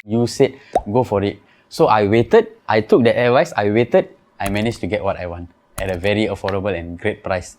You said go for it. So I waited, I took that advice, I waited, I managed to get what I want at a very affordable and great price.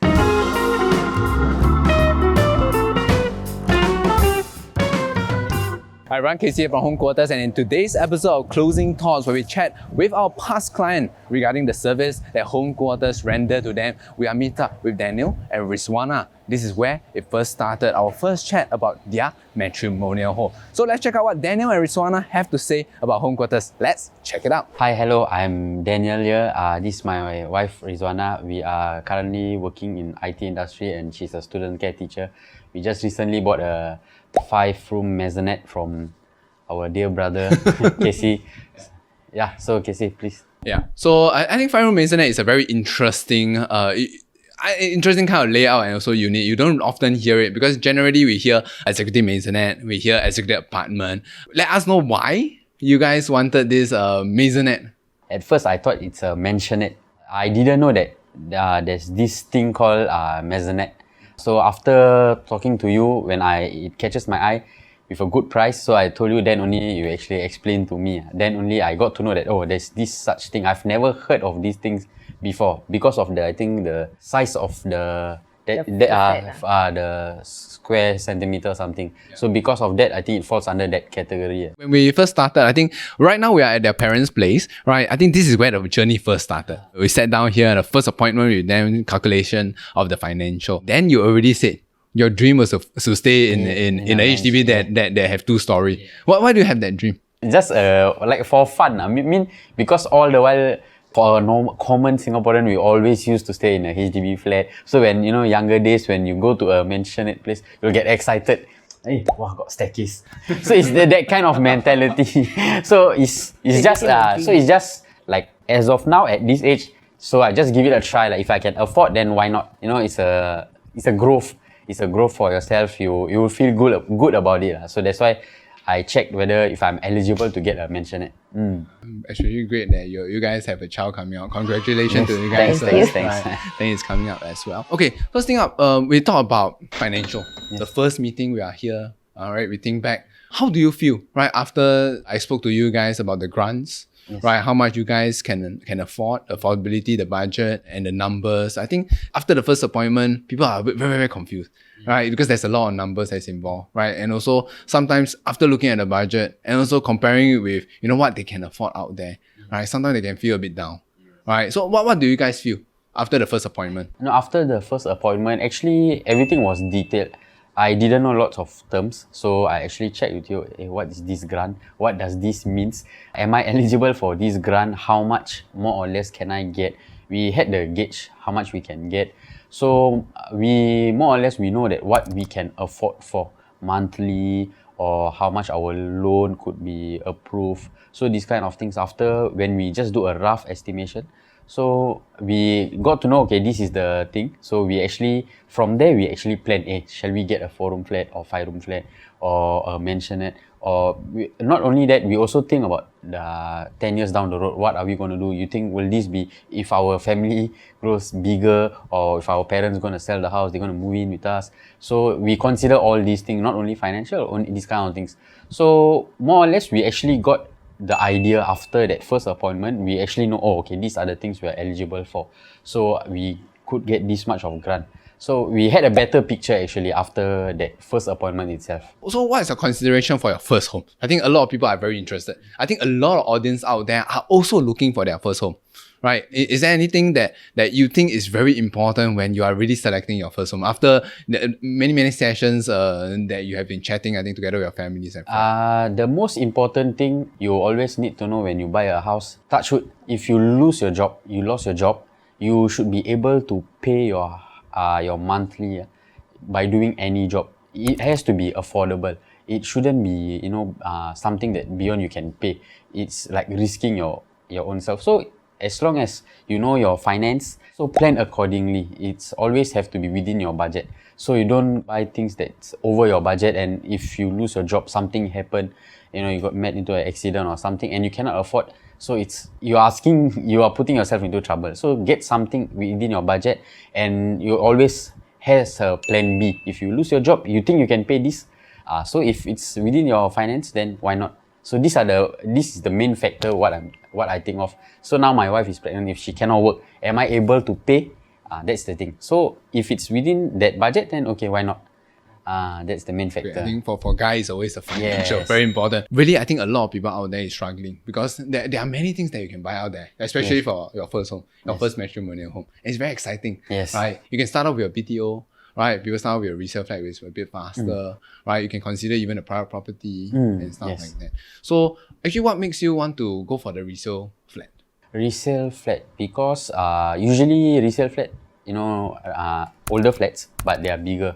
Hi, I'm Casey from Home Quarters, and in today's episode of Closing Thoughts, where we chat with our past client regarding the service that Home Quarters render to them, we are meet up with Danial and Rizwana. This is where it first started, our first chat about their matrimonial home. So let's check out what Danial and Rizwana have to say about Home Quarters. Let's check it out. Hi, hello, I'm Daniel here. This is my wife Rizwana. We are currently working in IT industry and she's a student care teacher. We just recently bought a 5-room maisonette from our dear brother Casey. Yeah, so Casey, please. Yeah, so I think 5-room maisonette is a very interesting interesting kind of layout and also unique. You don't often hear it because generally we hear executive maisonette, we hear executive apartment. Let us know why you guys wanted this maisonette. At first I thought it's a maisonette. I didn't know that there's this thing called maisonette. So after talking to you, when it catches my eye with a good price, so I told you, then only you actually explained to me. Then only I got to know that, oh, there's this such thing. I've never heard of these things before because of the size of the square centimeter or something. Yeah. So because of that, I think it falls under that category. When we first started, I think right now we are at their parents' place, right? I think this is where the journey first started. We sat down here, the first appointment with them, calculation of the financial. Then you already said your dream was to stay in a HDB that have 2-story. Yeah. Why do you have that dream? Just like for fun. I mean, because all the while, for a common Singaporean, we always used to stay in a HDB flat. So when, younger days, when you go to a maisonette place, you'll get excited. Hey, wow, got staircase. So it's that kind of mentality. So it's just like, as of now, at this age, so I just give it a try. Like if I can afford, then why not? It's a growth. It's a growth for yourself. You will feel good about it. So that's why I checked whether if I'm eligible to get a maisonette. Actually, great that you guys have a child coming out. Congratulations to you guys. Thanks. I think it's coming up as well. Okay, first thing up, we talk about financial. Yes. The first meeting we are here, all right, we think back. How do you feel, right, after I spoke to you guys about the grants? Yes. Right, how much you guys can afford, affordability, the budget, and the numbers. I think after the first appointment, people are very, very confused, right? Because there's a lot of numbers that's involved, right? And also sometimes after looking at the budget and also comparing it with, what they can afford out there, right? Sometimes they can feel a bit down, right? So what do you guys feel after the first appointment? After the first appointment, actually everything was detailed. I didn't know lots of terms, so I actually checked with you, hey, what is this grant? What does this means? Am I eligible for this grant? How much more or less can I get? We had the gauge, how much we can get. So we more or less, we know that what we can afford for monthly or how much our loan could be approved. So these kind of things after, when we just do a rough estimation, so we got to know, okay, this is the thing. So we actually, from there, we actually plan, shall we get a 4-room flat or 5-room flat or a maisonette? Or not only that, we also think about the 10 years down the road, what are we going to do? You think, will this be, if our family grows bigger or if our parents are going to sell the house, they're going to move in with us? So we consider all these things, not only financial, only these kind of things. So more or less, we actually got the idea after that first appointment. We actually know, okay, these are the things we are eligible for. So we could get this much of grant. So we had a better picture actually after that first appointment itself. So what is a consideration for your first home? I think a lot of people are very interested. I think a lot of audience out there are also looking for their first home, right? Is there anything that you think is very important when you are really selecting your first home after many sessions that you have been chatting, I think, together with your families and friends? The most important thing you always need to know when you buy a house, touch wood, if you lost your job, you should be able to pay your monthly by doing any job. It has to be affordable. It shouldn't be, something that beyond you can pay. It's like risking your own self. So as long as you know your finance, so plan accordingly. It's always have to be within your budget. So you don't buy things that's over your budget, and if you lose your job, something happened, you got met into an accident or something and you cannot afford. So you are putting yourself into trouble. So get something within your budget, and you always has a plan B. If you lose your job, you think you can pay this. So if it's within your finance, then why not? So this is the main factor what I think of. So now my wife is pregnant. If she cannot work, am I able to pay? That's the thing. So if it's within that budget, then okay, why not? That's the main factor. I think for guys, always the financial, Yes. very important. Really, I think a lot of people out there is struggling because there are many things that you can buy out there, especially for your first home, your first matrimonial home. And it's very exciting, Yes. right? You can start off with a BTO, right? People start off with a resale flat, which is a bit faster, right? You can consider even a private property and stuff yes. like that. So actually, what makes you want to go for the resale flat? Resale flat, because usually resale flat, older flats, but they are bigger.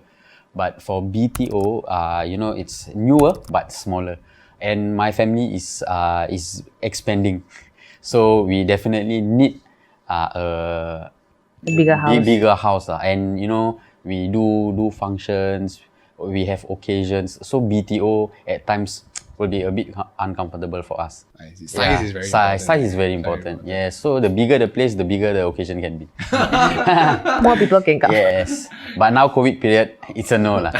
But for BTO, it's newer but smaller, and my family is expanding, so we definitely need a bigger house. bigger house, and we do functions, we have occasions, so BTO at times will be a bit uncomfortable for us. I see. Size is very Size important. is very important. Yeah, so the bigger the place, the bigger the occasion can be. More people can come. Yes, but now COVID period, it's a no lah.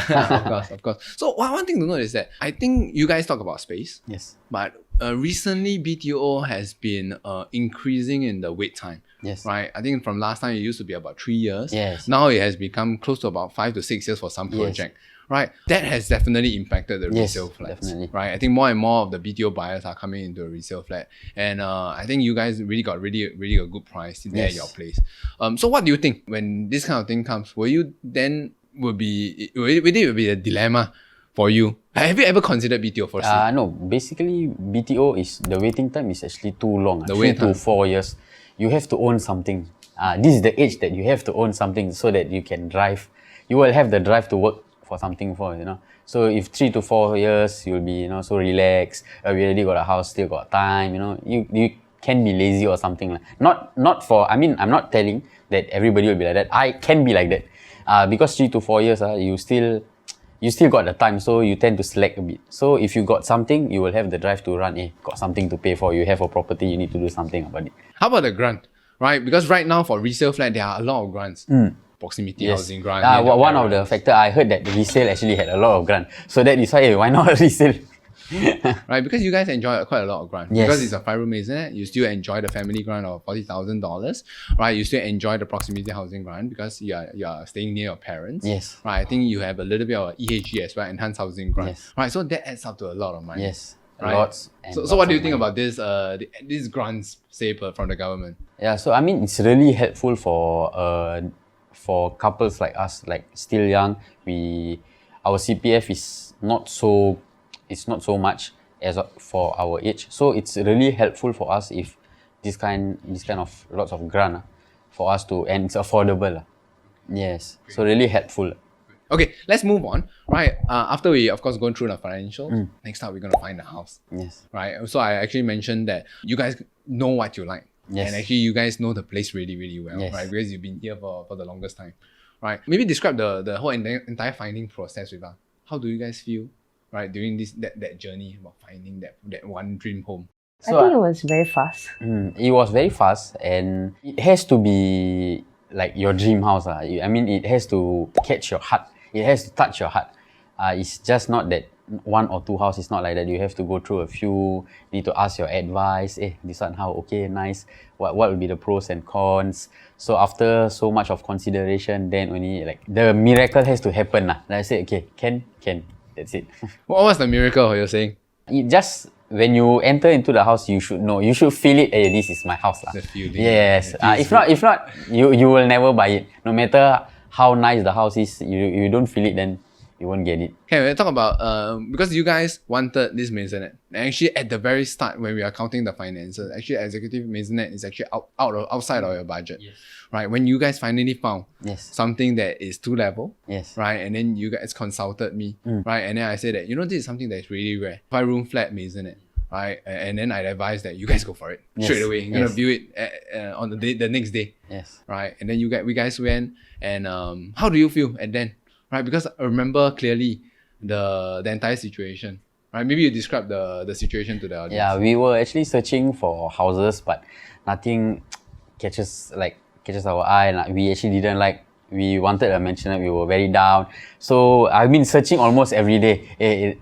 Of course. So one thing to note is that I think you guys talk about space, Yes. but recently BTO has been increasing in the wait time. Yes. Right. I think from last time it used to be about 3 years. Yes. Now it has become close to about 5 to 6 years for some project. Right. That has definitely impacted the Yes, resale flats. definitely. Right. I think more and more of the BTO buyers are coming into a resale flat, and I think you guys really got really a good price there at Yes. your place. So what do you think when this kind of thing comes? Will it be a dilemma for you? Have you ever considered BTO first? No, basically BTO is the waiting time is actually too long. The 3 wait time. to 4 years. You have to own something. This is the age that you have to own something so that you can drive. You will have the drive to work for something So if 3 to 4 years, you'll be so relaxed. We already got a house, still got time. You can be lazy or something. Not for. I mean, I'm not telling that everybody will be like that. I can be like that. Because 3 to 4 years, you still got the time, so you tend to slack a bit. So if you got something, you will have the drive to run. Got something to pay for. You have a property, you need to do something about it. How about the grant? Right, because right now for resale flat there are a lot of grants. Proximity housing grant. One of the factor I heard that resale actually had a lot of grant. So that is why why not resale? Right, because you guys enjoy quite a lot of grant. Yes. Because it's a 5-room maisonette, you still enjoy the family grant of $40,000. Right, you still enjoy the proximity housing grant because you are staying near your parents. Yes. Right, I think you have a little bit of EHG as well, enhanced housing grant. Yes. Right, so that adds up to a lot of money. Yes. Right. Lots. And So lots what do you of think money. about this? These grants, say from the government. Yeah, so I mean, it's really helpful for couples like us, like still young. Our CPF is not so much as for our age. So it's really helpful for us if this kind of lots of grant for us to, and it's affordable. Yes, so really helpful. Okay, let's move on. Right, after we of course go through the financials, next up we're gonna find the house. Yes. Right, so I actually mentioned that you guys know what you like. Yes. And actually you guys know the place really, really well, Yes. right? Because you've been here for the longest time, right? Maybe describe the whole entire finding process with us. How do you guys feel, right, during that journey about finding that one dream home? I think it was very fast. It was very fast, and it has to be like your dream house. I mean, it has to catch your heart. It has to touch your heart. It's just not that 1 or 2 houses. It's not like that. You have to go through a few. You need to ask your advice. This one how? Okay, nice. What will be the pros and cons? So after so much of consideration, then only like the miracle has to happen. Then I say, okay, can. That's it. What was the miracle you're saying? It just when you enter into the house, you should know. You should feel it. Hey, this is my house. The feeling. Yes. Yeah, If not, you will never buy it. No matter how nice the house is, you don't feel it, then you won't get it. Okay, we'll talk about because you guys wanted this maisonette. And actually, at the very start, when we are counting the finances, actually, executive maisonette is actually outside of your budget, right? When you guys finally found Yes. something that is 2-level, Yes. right, and then you guys consulted me, right, and then I said that this is something that is really rare, 5-room flat maisonette, right, and then I advised that you guys go for it straight away. You're gonna view it on the next day, Yes. right, and then we guys went, and how do you feel at then? Right, because I remember clearly the entire situation. Right, maybe you describe the situation to the audience. Yeah, we were actually searching for houses, but nothing catches our eye. We actually didn't like. we wanted a maisonette. We were very down. So I've been searching almost every day.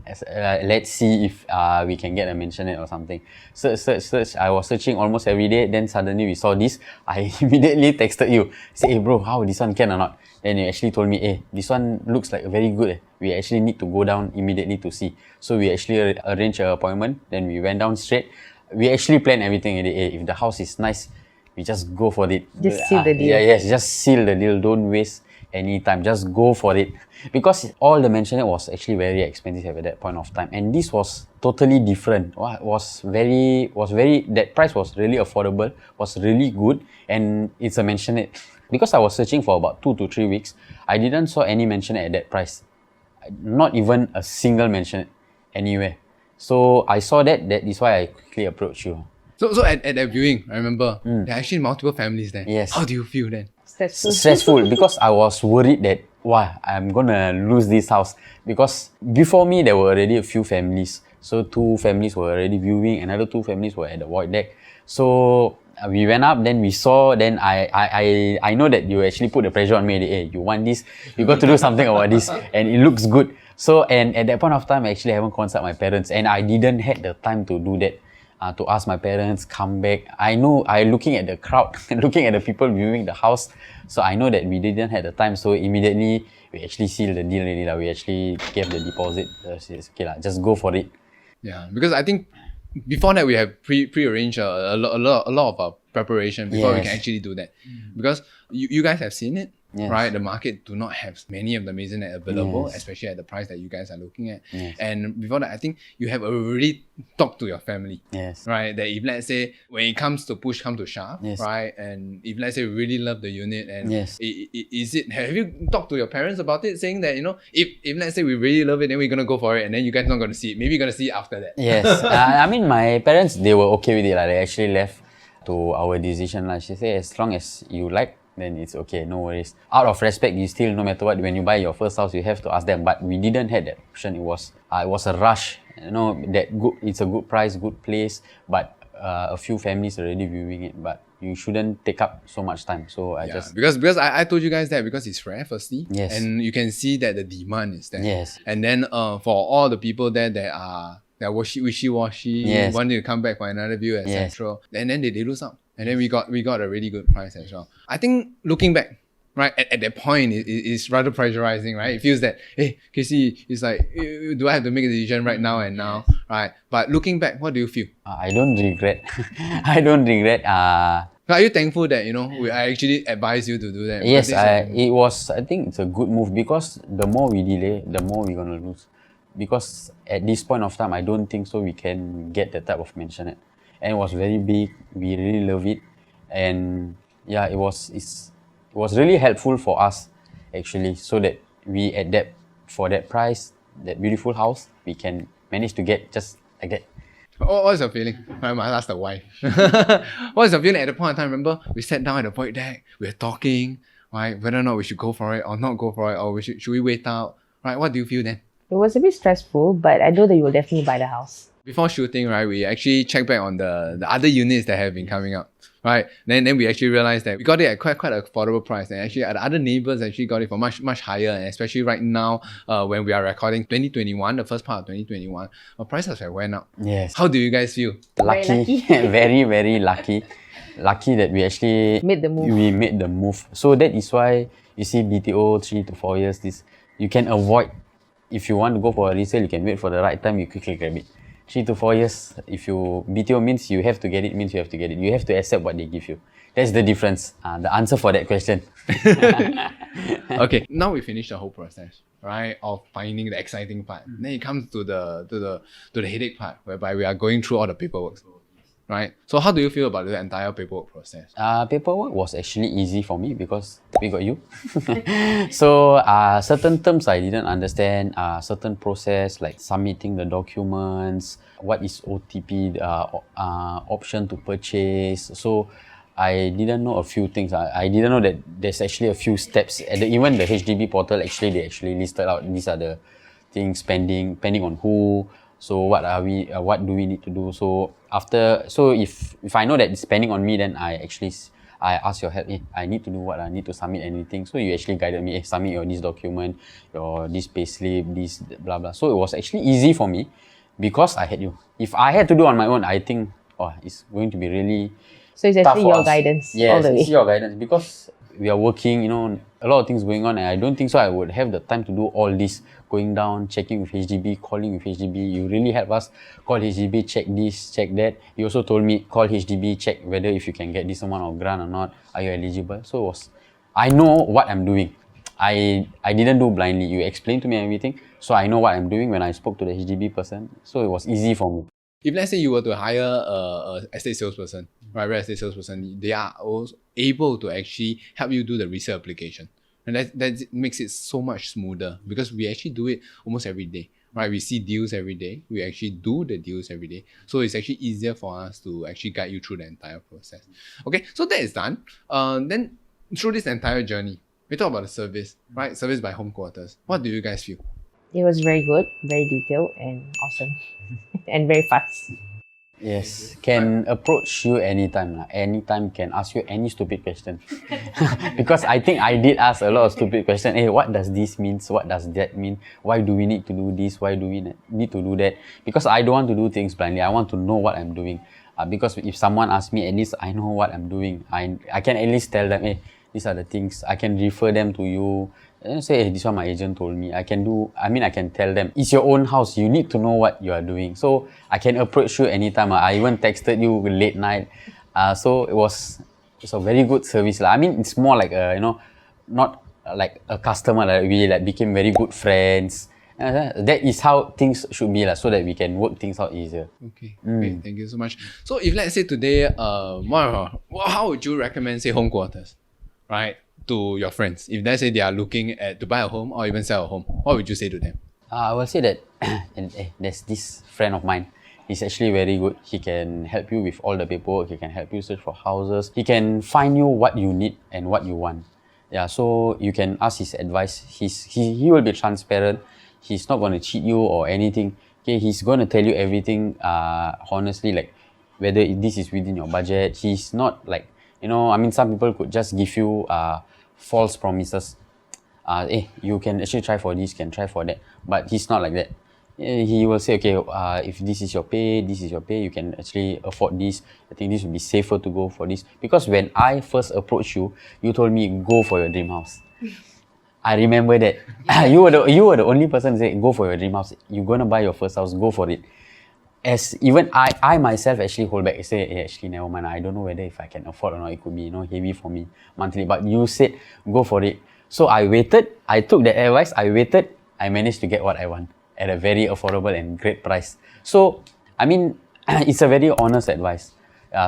Let's see if we can get a maisonette or something. Search. I was searching almost every day. Then suddenly we saw this. I immediately texted you. Say, hey bro, how this one can or not? Then you actually told me, hey, this one looks like very good. We actually need to go down immediately to see. So we actually arranged an appointment. Then we went down straight. We actually planned everything. Hey, if the house is nice, we just go for it. Just seal the deal. Yes, just seal the deal. Don't waste any time. Just go for it. Because all the maisonette was actually very expensive at that point of time. And this was totally different. That price was really affordable, was really good. And it's a maisonette. Because I was searching for about 2 to 3 weeks, I didn't saw any maisonette at that price. Not even a single maisonette anywhere. So I saw that is why I quickly approached you. So at that viewing, I remember there are actually multiple families there. Yes. How do you feel then? Stressful because I was worried that I'm gonna lose this house, because before me there were already a few families. So 2 families were already viewing, another 2 families were at the void deck. So we went up, then we saw, then I know that you actually put the pressure on me. Hey, you want this, you got to do something about this, and it looks good. So, and at that point of time, I actually haven't consulted my parents, and I didn't have the time to do that. To ask my parents, come back. I know I looking at the crowd, looking at the people viewing the house. So I know that we didn't have the time. So immediately we actually sealed the deal already. We actually gave the deposit. Okay, just go for it. Yeah, because I think before that we have pre-arranged a lot of preparation before we can actually do that. Because you guys have seen it. Yes. Right, the market do not have many of the maisonette available, especially at the price that you guys are looking at. And before that, I think you have already talked to your family, right? That if let's say when it comes to push, come to shove, right? And if let's say we really love the unit, and have you talked to your parents about it, saying that if let's say we really love it, then we're gonna go for it, and then you guys not gonna see it. Maybe you're gonna see it after that. Yes, I mean my parents, they were okay with it. They actually left to our decision. She said, as long as you like, then it's okay, no worries. Out of respect, you still, no matter what, when you buy your first house, you have to ask them. But we didn't have that option. It was a rush. It's a good price, good place. But a few families already viewing it. But you shouldn't take up so much time. So because I told you guys that because it's rare, firstly, and you can see that the demand is there. Yes. And then for all the people there that are wishy-washy, wanting to come back for another view, etc. And then they lose out. And then we got a really good price as well. I think looking back, right, at that point, it's rather pressurizing, right? It feels that, hey, Casey, it's like, do I have to make a decision right now and now, right? But looking back, what do you feel? I don't regret. I don't regret. Are you thankful that, I actually advise you to do that? Yes, I think it's a good move, because the more we delay, the more we're going to lose. Because at this point of time, I don't think so we can get that type of maisonette. And it was very big. We really love it, and it was really helpful for us actually, so that we for that price, that beautiful house, we can manage to get just like that. What's your feeling? I must ask the wife. What's your feeling at the point of time? Remember, we sat down at the void deck. We were talking, right? Whether or not we should go for it or not go for it, or should we wait out? Right? What do you feel then? It was a bit stressful, but I know that you will definitely buy the house. Before shooting, right, we actually checked back on the other units that have been coming up, right? Then we actually realized that we got it at quite an affordable price, and actually the other neighbors actually got it for much higher, and especially right now when we are recording 2021, the first part of 2021, our prices have went up. Yes. How do you guys feel? Lucky. Very, very lucky. Lucky that we actually made the move. We made the move. So that is why you see BTO 3 to 4 years. This you can avoid. If you want to go for a resale, you can wait for the right time. You quickly grab it. 3 to 4 years, if you BTO means you have to get it, means you have to get it. You have to accept what they give you. That's the difference. The answer for that question. Okay, now we finished the whole process, right? Of finding the exciting part. Then it comes to the headache part, whereby we are going through all the paperwork. Right? So how do you feel about the entire paperwork process? Paperwork was actually easy for me because we got you. So certain terms I didn't understand, certain process like submitting the documents, what is OTP, option to purchase. So I didn't know a few things. I didn't know that there's actually a few steps. Even the HDB portal, they actually listed out these are the things pending on who. So what do we need to do? So if I know that it's pending on me, then I I asked your help. I need to do what? I need to submit anything. So you actually guided me. Submit your this document, your this payslip, this blah blah. So it was actually easy for me because I had you. If I had to do on my own, I think it's going to be really So it's tough actually for your us. guidance all Yes, the way. it's your guidance because we are working, a lot of things going on, and I don't think so I would have the time to do all this, going down, checking with HDB, calling with HDB. You really help us. Call HDB, check this, check that. You also told me, call HDB, check whether if you can get this amount of grant or not. Are you eligible? So I know what I'm doing. I didn't do blindly. You explained to me everything, so I know what I'm doing when I spoke to the HDB person. So it was easy for me. If let's say you were to hire a estate salesperson, right, real estate salesperson, they are also able to actually help you do the resale application. And that makes it so much smoother because we actually do it almost every day, right? We see deals every day. We actually do the deals every day. So it's actually easier for us to actually guide you through the entire process. Okay, so that is done. Then through this entire journey, we talk about the service, right? Service by home quarters. What do you guys feel? It was very good, very detailed, and awesome, and very fast. Yes, can approach you anytime. Anytime can ask you any stupid question. Because I think I did ask a lot of stupid questions. Hey, what does this mean? What does that mean? Why do we need to do this? Why do we need to do that? Because I don't want to do things blindly. I want to know what I'm doing. Because if someone asks me, at least I know what I'm doing. I can at least tell them, hey, these are the things. I can refer them to you. And say, hey, this one my agent told me. I can tell them, it's your own house. You need to know what you are doing. So I can approach you anytime. I even texted you late night. So it's a very good service. I mean, it's more like not like a customer. We became very good friends. That is how things should be, so that we can work things out easier. Okay, great. Thank you so much. So if let's say today, how would you recommend, say, home quarters, right, to your friends? If let's say they are looking to buy a home or even sell a home, what would you say to them? I will say that there's this friend of mine. He's actually very good. He can help you with all the paperwork. He can help you search for houses. He can find you what you need and what you want. Yeah, so you can ask his advice. He will be transparent. He's not going to cheat you or anything. Okay, he's going to tell you everything honestly, like whether this is within your budget. He's not like, some people could just give you false promises. Hey, you can actually try for this, can try for that. But he's not like that. He will say, okay, if this is your pay, you can actually afford this. I think this would be safer to go for this. Because when I first approached you, you told me, go for your dream house. I remember that. You were the only person to say, go for your dream house. You're going to buy your first house, go for it. As even I myself actually hold back. I say, hey, actually, never mind. I don't know whether if I can afford or not. It could be heavy for me monthly. But you said, go for it. So I waited. I took that advice. I waited. I managed to get what I want at a very affordable and great price. So, it's a very honest advice.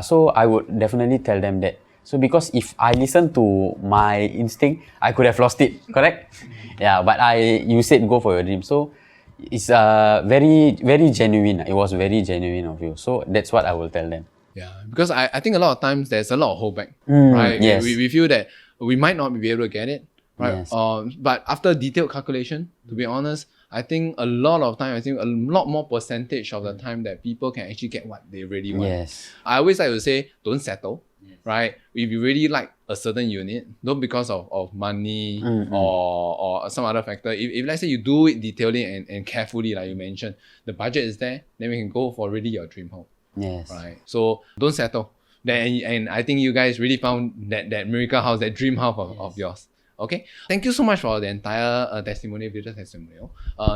So I would definitely tell them that. So because if I listened to my instinct, I could have lost it, correct? Yeah, but you said go for your dream. So it's very, very genuine. It was very genuine of you. So that's what I will tell them. Yeah, because I think a lot of times there's a lot of holdback, right? Yes. We feel that we might not be able to get it, right? Yes. But after detailed calculation, to be honest, I think a lot more percentage of the time that people can actually get what they really want. Yes. I always like to say, don't settle, right? If you really like a certain unit, don't because of money or some other factor. If let's say you do it detailedly and carefully, like you mentioned, the budget is there, then we can go for really your dream home. Yes. Right. So don't settle. And I think you guys really found that miracle house, that dream house of yours. Okay. Thank you so much for the entire video testimonial.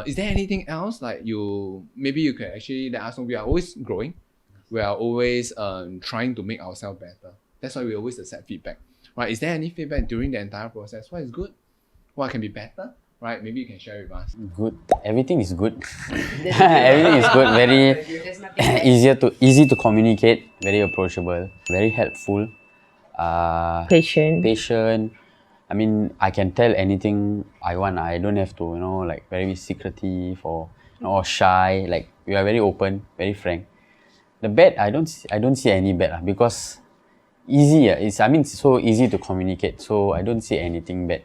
Is there anything else maybe you could actually let us know? We are always growing. We are always trying to make ourselves better. That's why we always accept feedback. Right. Is there any feedback during the entire process? What is good? What can be better? Right. Maybe you can share with us. Good. Everything is good. Everything is good. Very easy to communicate. Very approachable. Very helpful. Patient. I can tell anything I want. I don't have to, very secretive or shy. Like, we are very open, very frank. The bad, I don't see any bad because easy. It's so easy to communicate. So I don't see anything bad.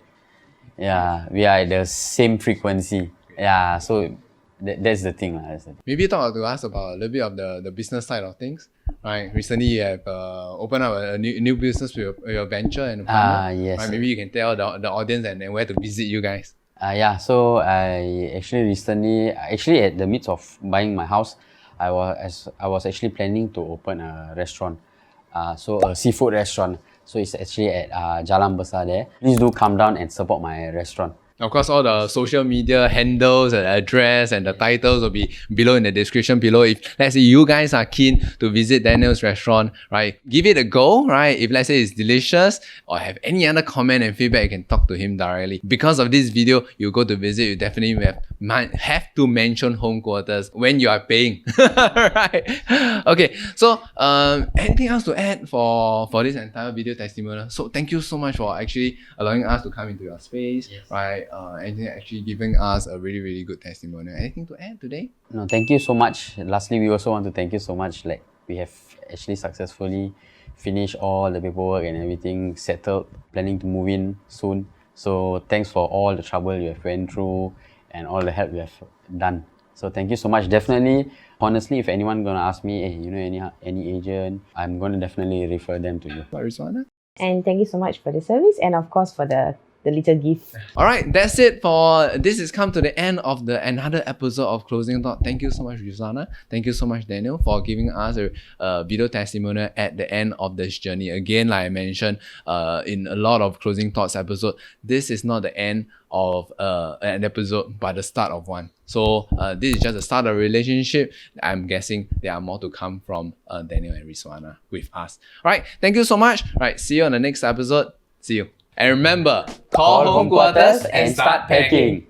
Yeah, we are at the same frequency. Yeah, so that's the thing. Maybe talk to us about a little bit of the business side of things. right? Recently you have opened up a new business with your venture and a partner. Yes. Right? Maybe you can tell the audience and where to visit you guys. So I actually recently, actually at the midst of buying my house, I was actually planning to open a restaurant, so a seafood restaurant. So it's actually at Jalan Besar there. Please do come down and support my restaurant. Of course, all the social media handles and address and the titles will be below in the description below. If let's say you guys are keen to visit Danial's restaurant, right, give it a go, right? If let's say it's delicious or have any other comment and feedback, you can talk to him directly. Because of this video, you go to visit, you definitely have to mention home quarters when you are paying, right? Okay, so anything else to add for this entire video testimonial? So thank you so much for actually allowing us to come into your space, right? And actually giving us a really, really good testimonial. Anything to add today? No, thank you so much. Lastly, we also want to thank you so much. Like, we have actually successfully finished all the paperwork and everything, settled, planning to move in soon. So thanks for all the trouble you have went through and all the help you have done. So thank you so much. Definitely, honestly, if anyone gonna ask me, hey, you know any agent, I'm gonna definitely refer them to you. Rizwana? And thank you so much for the service and of course for the little gift. All right, that's it for this. Has come to the end of another episode of Closing Thought. Thank you so much, Rizwana. Thank you so much, Danial, for giving us a video testimonial at the end of this journey. Again, like I mentioned in a lot of Closing Thoughts episode, this is not the end of an episode, but the start of one. So this is just the start of a relationship. I'm guessing there are more to come from Danial and Rizwana with us. All right, thank you so much. All right, see you on the next episode. See you. And remember, call home quarters and start packing.